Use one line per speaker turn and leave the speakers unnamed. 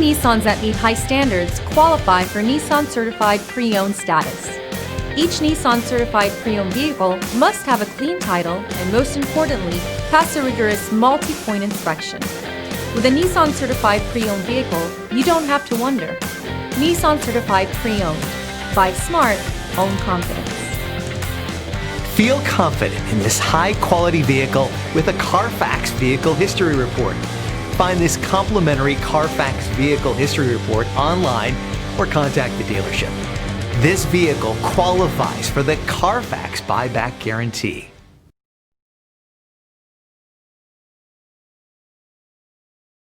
Nissans that meet high standards qualify for Nissan Certified Pre-Owned status. Each Nissan Certified Pre-Owned vehicle must have a clean title and, most importantly, pass a rigorous multi-point inspection. With a Nissan Certified Pre-Owned vehicle, you don't have to wonder. Nissan Certified Pre-Owned. Buy smart, own confidence.
Feel confident in this high-quality vehicle with a CARFAX Vehicle History Report. Find this complimentary CARFAX Vehicle History Report online or contact the dealership. This vehicle qualifies for the CARFAX buyback guarantee.